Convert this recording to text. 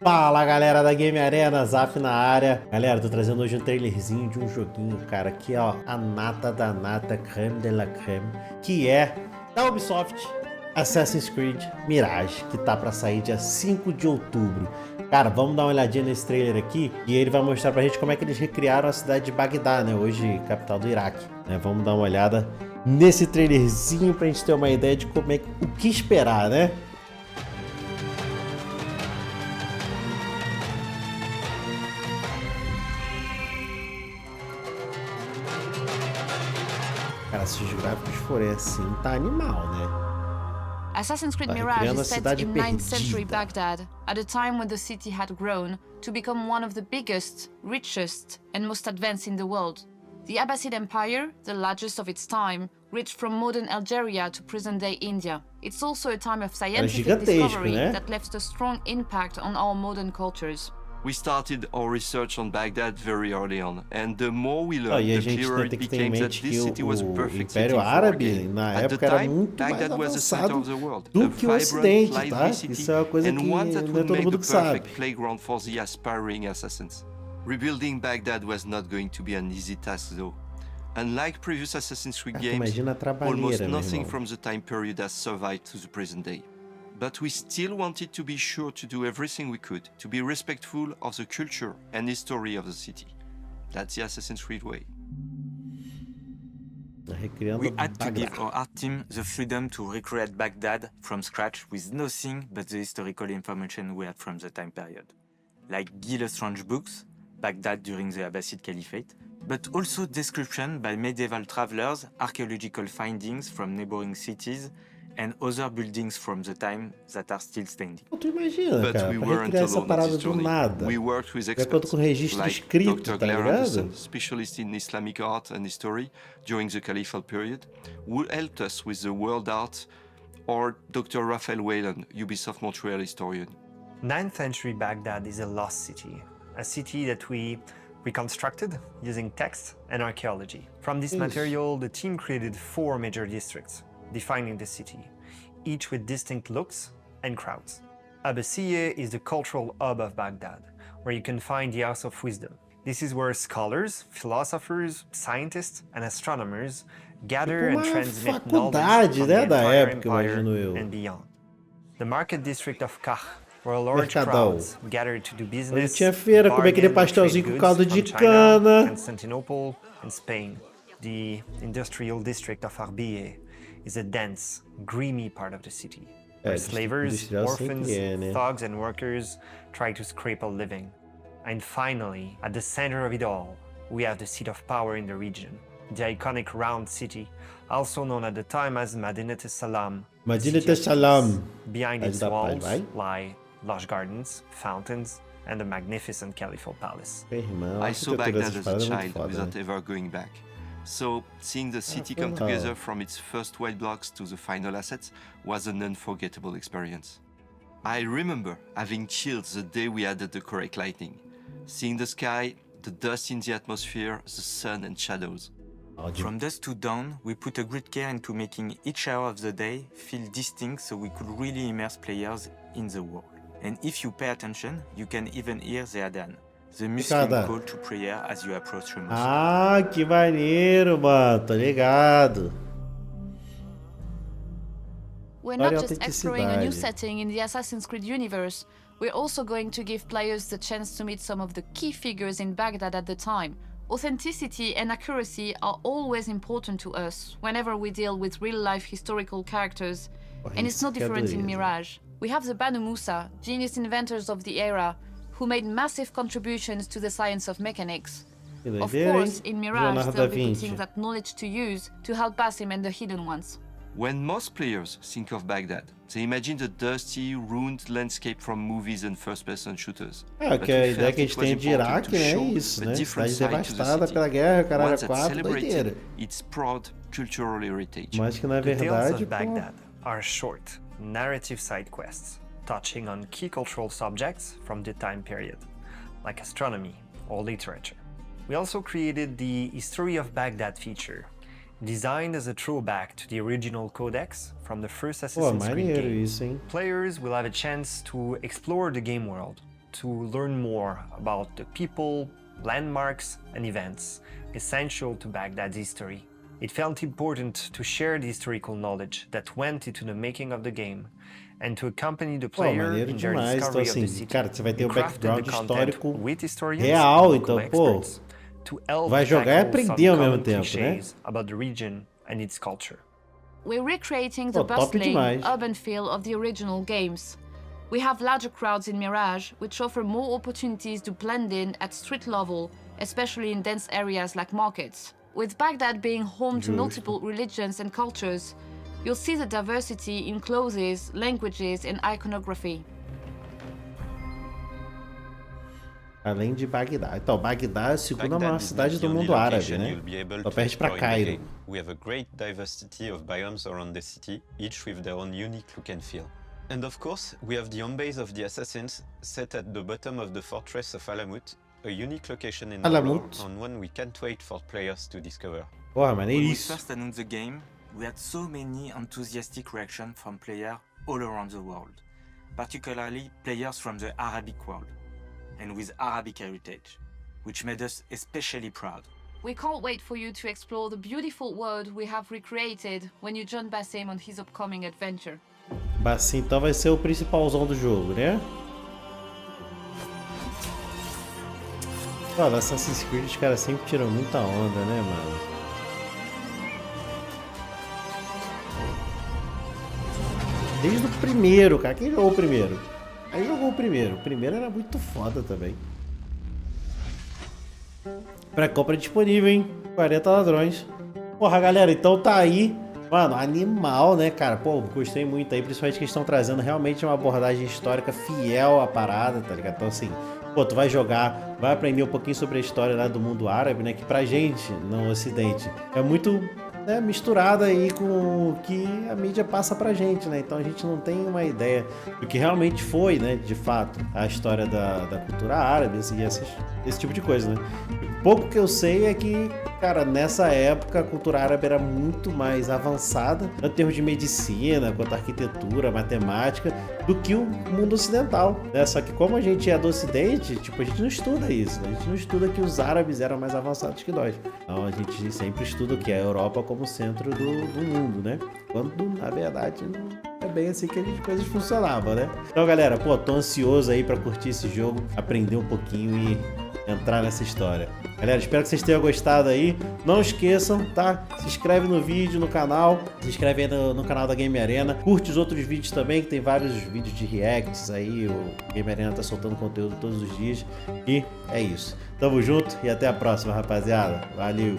Fala galera da Game Arena, Zaph na área. Galera, tô trazendo hoje um trailerzinho de um joguinho, cara, aqui ó, a nata da nata, creme de la creme, que é da Ubisoft, Assassin's Creed Mirage, que tá pra sair dia 5 de outubro. Cara, vamos dar uma olhadinha nesse trailer aqui e ele vai mostrar pra gente como é que eles recriaram a cidade de Bagdá, né, hoje capital do Iraque, né? Vamos dar uma olhada nesse trailerzinho pra gente ter uma ideia de como é, o que esperar, né? Cara, se os gráficos forem assim, tá animal, né? Assassin's Creed Tá Mirage recriando a is set cidade in 9th century perdida. Baghdad, at a time when the city had grown to become one of the biggest, richest, and most advanced in the world. The Abbasid Empire, the largest of its time, reached from modern Algeria to present-day India. It's also a time of scientific gigantesco, discovery né? that left a strong impact on our modern cultures. We started our research on Baghdad very early on, and the more we learned, E a the gente clearer tem it que ter em became that mente this que city was o perfect Império fitting for our Árabe, game. na At the época, era time, muito mais Baghdad was the center avançado of the world, do a que o vibrant, Ocidente, lively tá? city, Isso é uma coisa and que one that não é would todo make mundo the que sabe. perfect playground for the aspiring assassins. Rebuilding Baghdad was not going to be an easy task though. Unlike previous Assassin's Creed Cara, tu games, imagina a almost trabalheira, meu nothing irmão. from the time period has survived to the present day. But we still wanted to be sure to do everything we could to be respectful of the culture and history of the city. That's the Assassin's Creed way. Recriando We had to Bagdá. give our art team the freedom to recreate Baghdad from scratch with nothing but the historical information we had from the time period. Like Gil Strange books, Baghdad during the Abbasid Caliphate, but also description by medieval travelers, archaeological findings from neighboring cities, and other buildings from the time that are still standing. Tu imagina, But cara, we pra weren't recriar essa alone on parada this do journey. nada. We worked with De acordo experts com o registro like escrito, Dr. tá Claire ligado? Anderson, specialist in Islamic art and history during the Caliphal period, who helped us with the world art, or Dr. Raphael Whelan, Ubisoft Montreal historian. 9th century Baghdad is a lost city, a city that we reconstructed using text and archaeology. From this material, the team created 4 major districts, defining the city, each with distinct looks and crowds. Abbasiyeh is the cultural hub of Baghdad, where you can find the House of Wisdom. This is where scholars, philosophers, scientists, and astronomers gather and Uma transmit faculdade, knowledge from né, the da entire época, empire imagino eu. and beyond. The market district of Kah, where large Mercadão. crowds gather to do Onde business, tinha feira, comer aquele bargain, pastelzinho trade com caldo goods de from China, cana. Constantinople, and Spain. The industrial district of Arbiye is a dense, grimy part of the city, where slavers, industrial orphans, sempre é, né? thugs, and workers try to scrape a living. And finally, at the center of it all, we have the seat of power in the region, the iconic round city, also known at the time as Madinat al-Salam. Madinat City of al-Salam. Peace. Behind its Cidade da Paz, walls vai? lie lush gardens, fountains, and a magnificent caliphal palace. Meu irmão, a I saw arquitetura Baghdad dessas as a paradas é muito child foda, without né? ever going back. So, seeing the city come legal. together from its first white blocks to the final assets was an unforgettable experience. I remember having chills the day we added the correct lighting. Seeing the sky, the dust in the atmosphere, the sun and shadows. Áudio. From dusk to dawn, we put a great care into making each hour of the day feel distinct so we could really immerse players in the world. And if you pay attention, you can even hear the adhan, the Muslim Cada. call to prayer as you approach the mosque. Ah, que maneiro, mano. Tô ligado. We're Olha not a just exploring a new autenticidade. setting in the Assassin's Creed universe, we're also going to give players the chance to meet some of the key figures in Baghdad at the time. Authenticity and accuracy are always important to us whenever we deal with real-life historical characters, and it's no isso que é different in dureza. Mirage. We have the Banu Musa, genius inventors of the era, who made massive contributions to the science of mechanics. Que Of doideira, course, hein? in Mirage, Leonardo they'll da be Vinci. putting that knowledge to use to help Basim and the Hidden Ones. When most players think of Baghdad, they imagine the dusty, ruined landscape from movies and first-person shooters. É, But que a we ideia felt que a it gente was tem de important Iraque, to né? É show isso, a né? different Cidade side to the devastada city, pela guerra, caralho, one that 4, celebrated doideira. its proud cultural heritage. Mas que na The Tales verdade, of pô, Baghdad are short, narrative side quests, touching on key cultural subjects from the time period, like astronomy or literature. We also created the History of Baghdad feature, designed as a throwback to the original codex from the first pô, Assassin's Creed maneiro game. isso, hein? Players will have a chance to explore the game world, to learn more about the people, landmarks, and events essential to Baghdad's history. It felt important to share the historical knowledge that went into the making of the game and to accompany the Pô, player maneiro in their demais. Então, discovery of the assim, city. cara, você vai ter We o crafted background the content histórico with historians real, and então, local pô, experts to help vai jogar e tackle some aprender ao mesmo common tempo, né? clichés about the region and its culture. We're recreating the Pô, top bustling, demais. urban feel of the original games. We have larger crowds in Mirage, which offer more opportunities to blend in at street level, especially in dense areas like markets. With Baghdad being home to multiple religions and cultures, you'll see the diversity in clothes, languages, and iconography. Além de Bagdá. Então, Bagdá é a segunda maior cidade do mundo árabe, né? Só perde pra Cairo. We have a great diversity of biomes around the city, each with their own unique look and feel. And of course, we have the home base of the assassins, set at the bottom of the fortress of Alamut, a unique location in the lore, and one we can't wait for players to discover. Porra, When we maneiríssimo. first announced the game, we had so many enthusiastic reactions from players all around the world, particularly players from the Arabic world, and with Arabic heritage, which made us especially proud. We can't wait for you to explore the beautiful world we have recreated when you join Basim on his upcoming adventure. Bassin, então, vai ser o principalzão do jogo, né? Pô, no Assassin's Creed os caras sempre tiram muita onda, né, mano? Desde o primeiro, cara. Quem jogou o primeiro? Aí jogou o primeiro. O primeiro era muito foda também. Pré-compra disponível, hein? 40 ladrões. Porra, galera, então tá aí. Mano, animal, né, cara? Pô, gostei muito aí. Principalmente que eles estão trazendo realmente uma abordagem histórica fiel à parada, tá ligado? Então, assim, pô, tu vai jogar, vai aprender um pouquinho sobre a história lá do mundo árabe, né? Que pra gente, no ocidente, é muito... né, misturada aí com o que a mídia passa pra gente, né? Então a gente não tem uma ideia do que realmente foi, né, de fato, a história da cultura árabe e esse tipo de coisa, né? O pouco que eu sei é que, cara, nessa época a cultura árabe era muito mais avançada, tanto em termos de medicina, quanto arquitetura, matemática, do que o mundo ocidental, né? Só que como a gente é do ocidente, tipo, a gente não estuda isso, né? A gente não estuda que os árabes eram mais avançados que nós. Então a gente sempre estuda o que é a Europa como centro do mundo, né? Quando, na verdade, não é bem assim que as coisas funcionavam, né? Então, galera, pô, tô ansioso aí pra curtir esse jogo, aprender um pouquinho e entrar nessa história. Galera, espero que vocês tenham gostado aí. Não esqueçam, tá? Se inscreve no vídeo, no canal. Se inscreve aí no canal da Game Arena. Curte os outros vídeos também, que tem vários vídeos de reacts aí. O Game Arena tá soltando conteúdo todos os dias. E é isso. Tamo junto e até a próxima, rapaziada. Valeu!